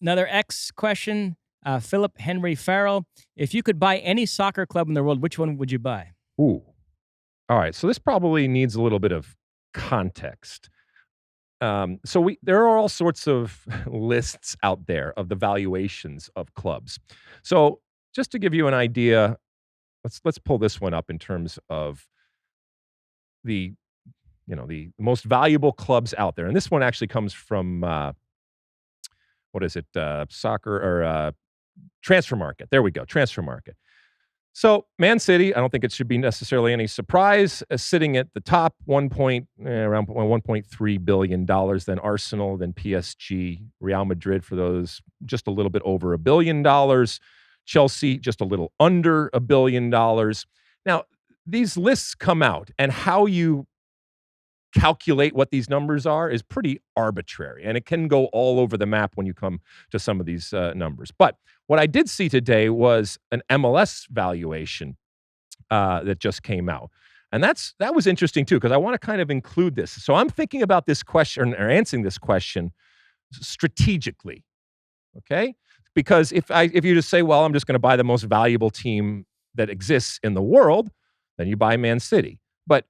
Another X question. Philip Henry Farrell. If you could buy any soccer club in the world, which one would you buy? Ooh. All right. So this probably needs a little bit of context. There are all sorts of lists out there of the valuations of clubs. So just to give you an idea, let's pull this one up in terms of the most valuable clubs out there. And this one actually comes from Transfer Market. There we go, Transfer Market. So Man City, I don't think it should be necessarily any surprise, sitting at the top, around $1.3 billion, then Arsenal, then PSG, Real Madrid for those, just a little bit over $1 billion, Chelsea, just a little under $1 billion. Now, these lists come out, and how you calculate what these numbers are is pretty arbitrary, and it can go all over the map when you come to some of these numbers. But what I did see today was an MLS valuation that just came out, and that was interesting too, because I want to kind of include this. So I'm thinking about this question, or answering this question, strategically, okay? Because if you just say, well, I'm just going to buy the most valuable team that exists in the world, then you buy Man City. But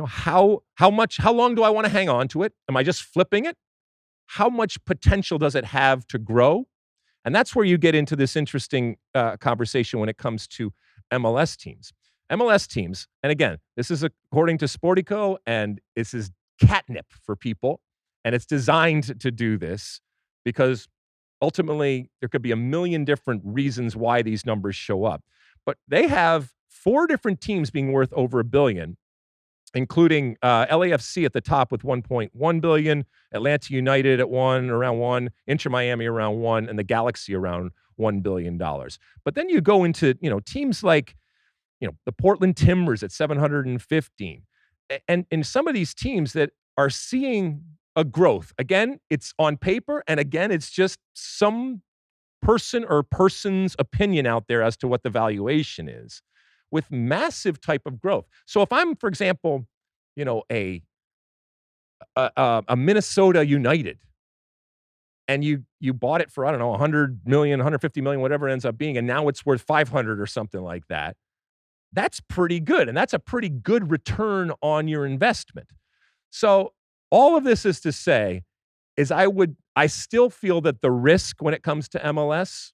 how long do I want to hang on to it? Am I just flipping it? How much potential does it have to grow? And that's where you get into this interesting conversation when it comes to MLS teams. MLS teams, and again, this is according to Sportico, and this is catnip for people, and it's designed to do this because ultimately there could be a million different reasons why these numbers show up. But they have 4 different teams being worth over $1 billion, including LAFC at the top with $1.1 billion, Atlanta United at around 1, Inter Miami around 1, and the Galaxy around $1 billion. But then you go into, teams like, the Portland Timbers at 715. And some of these teams that are seeing a growth. Again, it's on paper, and again, it's just some person or person's opinion out there as to what the valuation is, with massive type of growth. So if I'm, for example, a Minnesota United, and you bought it for, I don't know, 100 million, 150 million, whatever it ends up being, and now it's worth 500 or something like that, that's pretty good. And that's a pretty good return on your investment. So all of this is to say is I still feel that the risk when it comes to MLS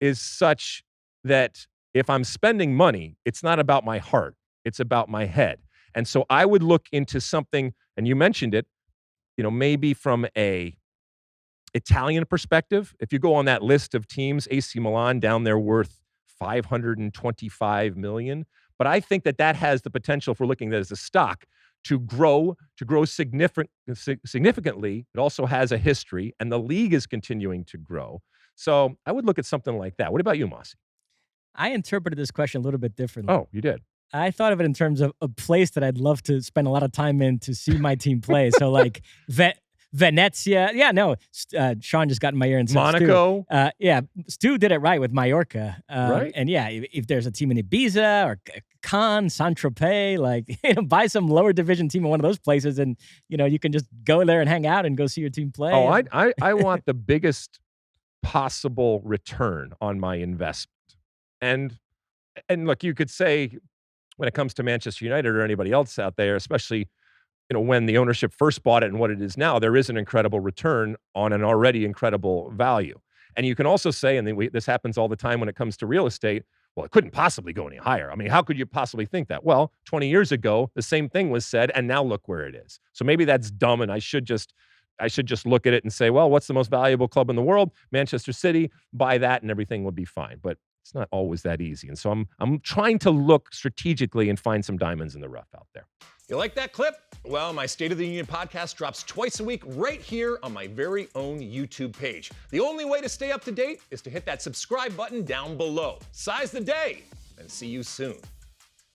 is such that if I'm spending money, it's not about my heart, it's about my head. And so I would look into something, and you mentioned it, maybe from a Italian perspective. If you go on that list of teams, AC Milan down there worth $525 million. But I think that has the potential, if we're looking at it as a stock, to grow significantly. It also has a history, and the league is continuing to grow. So I would look at something like that. What about you, Mosse? I interpreted this question a little bit differently. Oh, you did? I thought of it in terms of a place that I'd love to spend a lot of time in to see my team play. So like Venezia. Yeah, no. Sean just got in my ear and said Monaco. Stu did it right with Mallorca. Right. And yeah, if there's a team in Ibiza or Cannes, Saint-Tropez, buy some lower division team in one of those places, and you can just go there and hang out and go see your team play. Oh, I want the biggest possible return on my investment. And look, you could say when it comes to Manchester United or anybody else out there, especially when the ownership first bought it and what it is now, there is an incredible return on an already incredible value. And you can also say, and this happens all the time when it comes to real estate, well, it couldn't possibly go any higher. I mean, how could you possibly think that? Well, 20 years ago, the same thing was said, and now look where it is. So maybe that's dumb, and I should just look at it and say, well, what's the most valuable club in the world? Manchester City. Buy that, and everything will be fine. But it's not always that easy. And so I'm trying to look strategically and find some diamonds in the rough out there. You like that clip? Well, my State of the Union podcast drops twice a week right here on my very own YouTube page. The only way to stay up to date is to hit that subscribe button down below. Size the day, and see you soon.